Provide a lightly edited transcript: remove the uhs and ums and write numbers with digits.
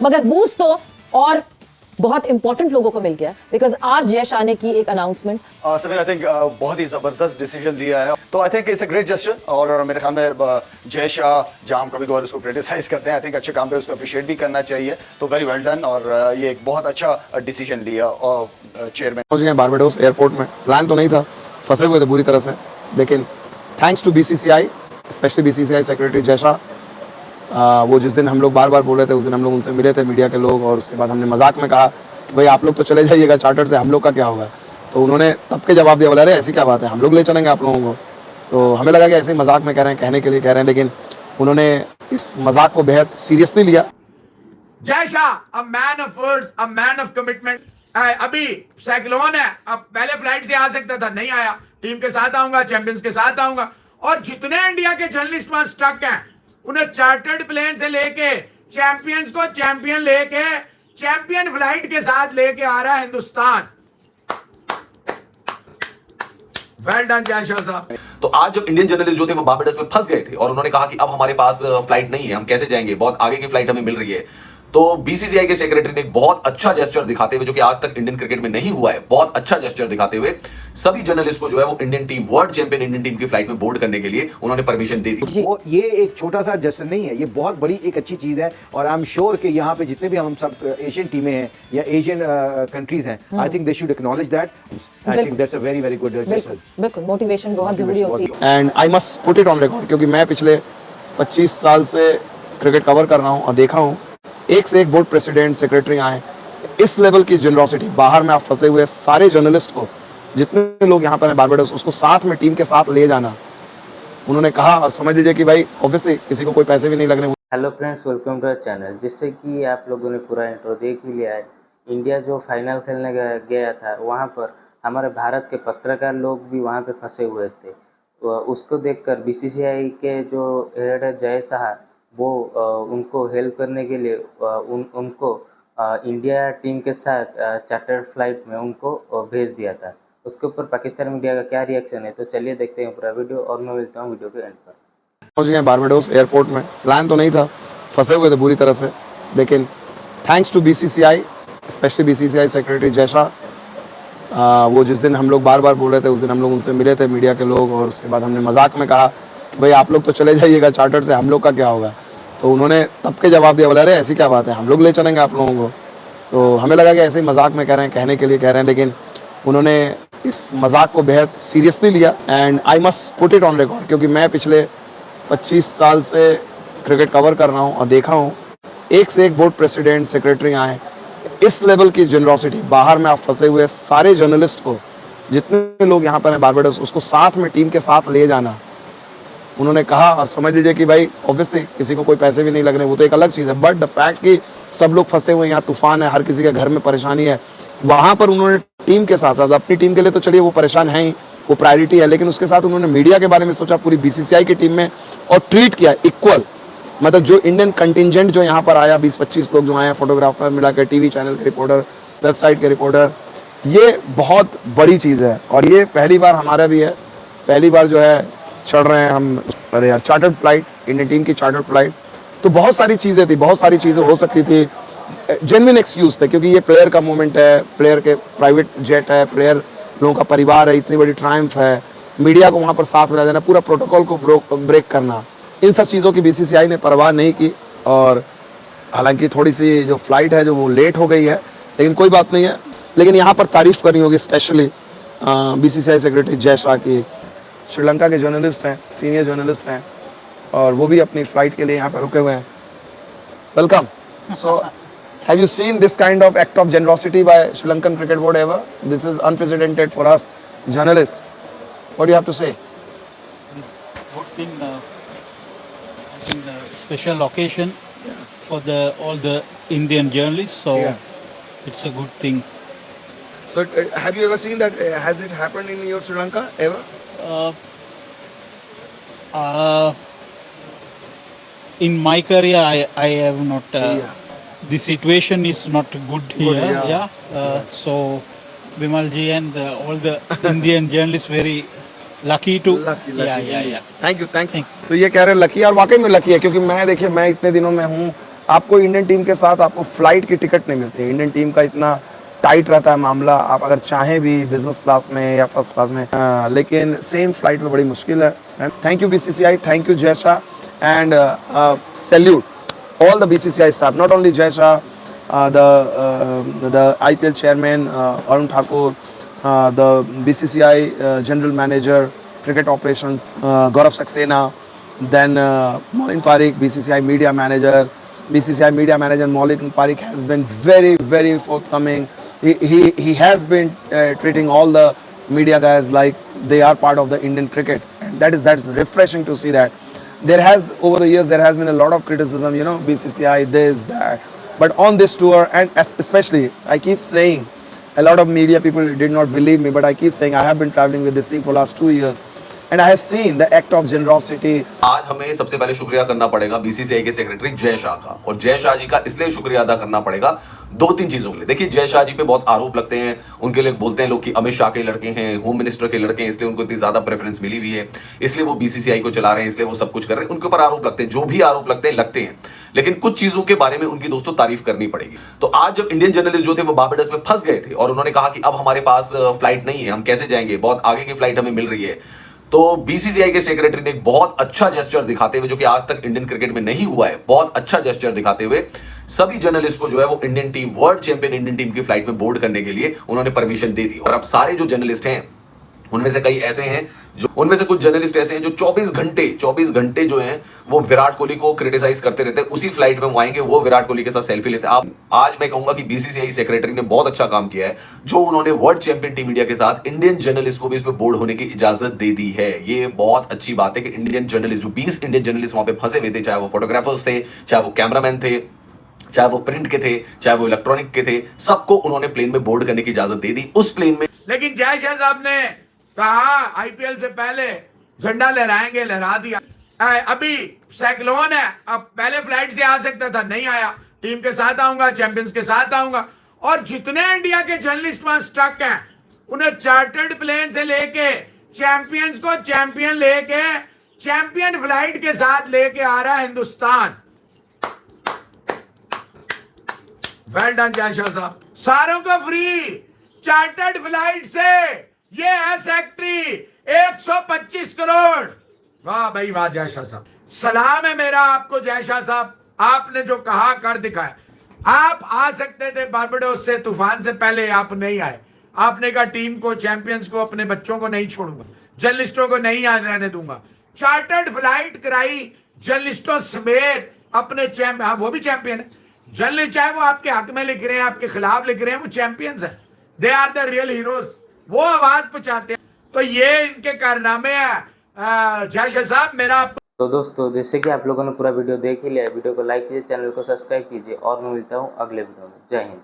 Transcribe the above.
मगर बूस्ट तो और बहुत इंपॉर्टेंट लोगों को मिल गया, बिकॉज आज जय शाह ने की एक अनाउंसमेंट। समीर आई थिंक बहुत ही जबरदस्त डिसीजन लिया है, तो I think it's a great gesture. और मेरे ख्याल में जय शाह जहाँ हम कभी कभार उसको क्रिटिसाइज करते हैं, आई थिंक अच्छे काम पे उसको अप्रिशिएट भी करना चाहिए, तो वेरी वेल डन। और ये एक बहुत अच्छा डिसीजन लिया चेयरमैन। पहुंच गए बारबाडोस एयरपोर्ट में। प्लान तो नहीं था, फंसे हुए थे पूरी तरह से, लेकिन thanks to BCCI, specially BCCI secretary Jay Shah. वो जिस दिन हम लोग बार बार बोल रहे थे, उस दिन हम लोग उनसे मिले थे, मीडिया के लोग, और उसके बाद हमने मजाक में कहा कि भाई आप लोग तो चले जाइएगा चार्टर से, हम लोग का क्या होगा। तो उन्होंने तब के जवाब दिया, बोला अरे ऐसी क्या बात है, हम लोग ले चलेंगे आप लोगों को। तो हमें लगा कि ऐसे ही मजाक में कह रहे हैं, कहने के लिए कह रहे हैं, लेकिन उन्होंने इस मजाक को बेहद सीरियसली लिया। Jay Shah, a man of words, a man of commitment. अभी साइक्लोन है, अब पहले फ्लाइट से आ सकता था, नहीं आया। टीम के साथ आऊंगा, चैंपियंस के साथ आऊंगा। और जितने इंडिया के जर्नलिस्ट वहां स्टक हैं, उन्हें चार्टर्ड प्लेन से लेके चैंपियंस को चैंपियन लेके चैंपियन फ्लाइट के साथ लेके आ रहा है हिंदुस्तान। वेल डन जय शाह साहब। तो आज जब इंडियन जर्नलिस्ट जो थे वो बारबाडोस में फंस गए थे और उन्होंने कहा कि अब हमारे पास फ्लाइट नहीं है, हम कैसे जाएंगे, बहुत आगे की फ्लाइट हमें मिल रही है, तो बीसीसीआई के सेक्रेटरी ने एक बहुत अच्छा जेस्चर दिखाते हुए, जो कि आज तक इंडियन क्रिकेट में नहीं हुआ है, बहुत अच्छा जेस्चर दिखाते हुए सभी जर्नलिस्ट को जो है वो Indian team, world champion Indian team की फ्लाइट में बोर्ड करने के लिए उन्होंने परमिशन दे दी। वो ये एक छोटा सा जेस्चर नहीं है, ये बहुत बड़ी एक अच्छी चीज है। और आई एम श्योर कि यहाँ पे जितने भी हम सब एशियन टीमें हैं या एशियन कंट्रीज हैं, I think they should acknowledge that. I think that's a very very good gesture. बिल्कुल, मोटिवेशन बहुत जरूरी होती है। And I must put it on record, क्योंकि मैं पिछले 25 साल से क्रिकेट कवर कर रहा हूँ और देखा हूँ एक से एक बोर्ड प्रेसिडेंट, सेक्रेटरी आए, इस लेवल की जनरॉसिटी। बाहर में आप फंसे हुए सारे जर्नलिस्ट को, जितने लोग यहाँ पर हैं बारबाडोस, उसको साथ में टीम के साथ ले जाना उन्होंने कहा। और समझ लीजिए कि भाई ऑब्वियसली किसी को कोई पैसे भी नहीं लगने। Hello friends, welcome to our channel. जिससे कि आप लोगों ने पूरा इंट्रो देख ही लिया है। इंडिया जो फाइनल खेलने गया था, वहाँ पर हमारे भारत के पत्रकार लोग भी वहाँ पे फंसे हुए थे। उसको देखकर बीसीसीआई के जो हेड है जय शाह, वो उनको हेल्प करने के लिए उनको इंडिया टीम के साथ चार्टर्ड फ्लाइट में उनको भेज दिया था। उसके ऊपर पाकिस्तान मीडिया का क्या रिएक्शन है, तो चलिए देखते हैं पूरा वीडियो, और मैं मिलता हूँ वीडियो के एंड पर। पहुंच गए बारबाडोस एयरपोर्ट में। प्लान तो नहीं था, फंसे हुए थे पूरी तरह से, लेकिन thanks to BCCI, specially BCCI secretary Jay Shah. वो जिस दिन हम लोग बार बार बोल रहे थे, उस दिन हम लोग उनसे मिले थे, मीडिया के लोग, और उसके बाद हमने मजाक में कहा कि भाई आप लोग तो चले जाइएगा चार्टर से, हम लोग का क्या होगा। तो उन्होंने तब के जवाब दिया, बोला अरे ऐसी क्या बात है, हम लोग ले चलेंगे आप लोगों को। तो हमें लगा कि ऐसे ही मजाक में कह रहे हैं, कहने के लिए कह रहे हैं, लेकिन उन्होंने इस मजाक को बेहद सीरियसली लिया। And I must put it on record, क्योंकि मैं पिछले 25 साल से क्रिकेट कवर कर रहा हूँ और देखा हूँ एक से एक बोर्ड प्रेसिडेंट, सेक्रेटरी आए, इस लेवल की जनरॉसिटी। बाहर में आप फंसे हुए सारे जर्नलिस्ट को, जितने लोग यहाँ पर हैं बारबाडोस, उसको साथ में टीम के साथ ले जाना उन्होंने कहा। और समझ लीजिए कि भाई ऑब्वियसली किसी को कोई पैसे भी नहीं लगने, वो तो एक अलग चीज़ है, बट द फैक्ट कि सब लोग फंसे हुए हैं, यहाँ तूफान है, हर किसी के घर में परेशानी है, वहाँ पर उन्होंने टीम के साथ साथ, अपनी टीम के लिए तो चलिए वो परेशान है ही, वो प्रायोरिटी है, लेकिन उसके साथ उन्होंने मीडिया के बारे में सोचा, पूरी बीसीसीआई की टीम में, और ट्रीट किया इक्वल। मतलब जो इंडियन कंटिजेंट जो यहाँ पर आया, 20-25 लोग जो आए, फोटोग्राफर मिला के, टीवी चैनल के रिपोर्टर, वेबसाइट के रिपोर्टर, ये बहुत बड़ी चीज़ है। और ये पहली बार हमारा भी है, पहली बार जो है चढ़ रहे हैं हम, अरे यार, चार्टर्ड फ्लाइट, इंडियन टीम की चार्टर्ड फ्लाइट। तो बहुत सारी चीज़ें थी, बहुत सारी चीज़ें हो सकती थी, जेन्युइन एक्सक्यूज थे, क्योंकि ये प्लेयर का मोमेंट है, प्लेयर के प्राइवेट जेट है, प्लेयर लोगों का परिवार है, इतनी बड़ी ट्रायम्फ है, मीडिया को वहाँ पर साथ मिला देना, पूरा प्रोटोकॉल को ब्रेक करना, इन सब चीज़ों की बीसीसीआई ने परवाह नहीं की। और हालांकि थोड़ी सी जो फ्लाइट है जो वो लेट हो गई है, लेकिन कोई बात नहीं है। लेकिन यहाँ पर तारीफ़ करनी होगी specially BCCI secretary Jay Shah की। श्रीलंका के जर्नलिस्ट हैं, सीनियर जर्नलिस्ट हैं, और वो भी अपनी फ्लाइट के लिए यहाँ पर रुके हुए हैं। Welcome. So have you seen this kind of act of generosity by Sri Lankan Cricket Board ever? This is unprecedented for us journalists. What do you have to say? Good thing, I think the special occasion for all the Indian journalists, so it's a good thing. So have you ever seen that? Has it happened in your Sri Lanka ever? In my career, I have not. The situation is not good here. So Bimal ji and all the Indian journalists very lucky to. Lucky. Yeah. Thank you. तो ये कह रहे हैं lucky, और वाकई में lucky है, क्योंकि मैं देखिए, मैं इतने दिनों में हूँ, आपको इंडियन टीम के साथ आपको फ्लाइट की टिकट नहीं मिलती। इंडियन टीम का इतना टाइट रहता है मामला, आप अगर चाहें भी बिजनेस क्लास में या फर्स्ट क्लास में, लेकिन सेम फ्लाइट में बड़ी मुश्किल है। Thank you BCCI, thank you Jay Shah, and salute all the BCCI staff, not only Jai Shah, the IPL chairman Arun Thakur, the BCCI general manager cricket operations Gaurav Saxena, then Maulin Parikh, BCCI media manager. BCCI media manager Maulin Parikh has been very forthcoming. He has been treating all the media guys like they are part of the Indian cricket, and that's refreshing to see that. There has, over the years, there has been a lot of criticism, you know, BCCI, this, that. But on this tour, and especially, I keep saying, a lot of media people did not believe me, but I keep saying I have been traveling with this team for last 2 years. And I have seen the act of generosity. आज हमें सबसे पहले शुक्रिया करना पड़ेगा BCCI के secretary Jay Shah का, और जय शाह जी का इसलिए शुक्रिया अदा करना पड़ेगा 2-3 चीजों के लिए। देखिए, जय शाह जी पे बहुत आरोप लगते हैं, उनके लिए बोलते हैं लोग कि अमित शाह के लड़के हैं, होम मिनिस्टर के लड़के हैं, इसलिए उनको इतनी ज्यादा प्रेफरेंस मिली हुई है, इसलिए वो बीसीसीआई को चला रहे हैं, इसलिए वो सब कुछ कर रहे हैं। उनके ऊपर आरोप लगते हैं, जो भी आरोप लगते हैं, लेकिन कुछ चीजों के बारे में उनकी दोस्तों तारीफ करनी पड़ेगी। तो आज जब इंडियन जर्नलिस्ट जो थे वो बारबाडोस में फंस गए थे और उन्होंने कहा कि अब हमारे पास फ्लाइट नहीं है, हम कैसे जाएंगे, बहुत आगे की फ्लाइट हमें मिल रही है, तो बीसीसीआई के सेक्रेटरी ने एक बहुत अच्छा जेस्चर दिखाते हुए, जो कि आज तक इंडियन क्रिकेट में नहीं हुआ है, बहुत अच्छा जेस्चर दिखाते हुए सभी जर्नलिस्ट को जो है वो Indian team, world champion Indian team की फ्लाइट में बोर्ड करने के लिए उन्होंने परमिशन दे दी। और अब सारे जो जर्नलिस्ट हैं उनमें से कई ऐसे हैं जो, उनमें से कुछ जर्नलिस्ट ऐसे हैं जो 24 घंटे जो हैं वो विराट कोहली को क्रिटिसाइज करते रहते हैं। उसी फ्लाइट में वो आएंगे, वो विराट कोहली के साथ सेल्फी लेते हैं। आज मैं कहूंगा कि बीसीसीआई सेक्रेटरी ने बहुत अच्छा काम किया है, जो उन्होंने वर्ल्ड चैंपियन टीम इंडिया के साथ इंडियन जर्नलिस्ट को भी इसमें बोर्ड होने की इजाजत दे दी है। ये बहुत अच्छी बात है कि इंडियन जर्नलिस्ट, जो 20 इंडियन जर्नलिस्ट वहां पे फंसे हुए थे, चाहे वो फोटोग्राफर्स थे, चाहे वो कैमरामैन थे, चाहे वो प्रिंट के थे, चाहे वो इलेक्ट्रॉनिक के थे, सबको उन्होंने प्लेन में बोर्ड करने की इजाजत दे दी। उस प्लेन में लेकिन जय शाह साहब ने कहा आईपीएल से पहले झंडा लहराएंगे, लहरा दिया। अभी साइक्लोन है, अब पहले फ्लाइट से आ सकता था, नहीं आया, टीम के साथ आऊंगा, चैंपियंस के साथ आऊंगा। और जितने इंडिया के जर्नलिस्ट वहां स्टक हैं, उन्हें चार्टर्ड प्लेन से लेके चैंपियंस को चैंपियन लेके चैंपियन फ्लाइट के साथ लेके आ रहा है हिंदुस्तान। वेल डन जय शाह साहब, सारों को फ्री चार्टर्ड फ्लाइट से। ये है सेक्रेटरी, 125 करोड़। वाह भाई वाह जय शाह साहब, सलाम है मेरा आपको जय शाह साहब, आपने जो कहा कर दिखाया। आप आ सकते थे बारबाडोस से, तूफान से पहले आप नहीं आए। आपने कहा टीम को, चैंपियंस को, अपने बच्चों को नहीं छोड़ूंगा, जर्नलिस्टों को नहीं रहने दूंगा। चार्टर्ड फ्लाइट कराई जर्नलिस्टों समेत, अपने चैंपियन, वो भी चैंपियन है। जर्नलिस्ट चाहे वो आपके हक में लिख रहे हैं, आपके खिलाफ लिख रहे हैं, वो चैंपियंस हैं, they are the real heroes, वो आवाज पहुंचाते हैं। तो ये इनके कारनामे हैं जय शाह साहब। मेरा आपको तो दोस्तों, जैसे कि आप लोगों ने पूरा वीडियो देख ही लिया, वीडियो को लाइक कीजिए, चैनल को सब्सक्राइब कीजिए, और मैं मिलता हूँ अगले वीडियो में। जय हिंद।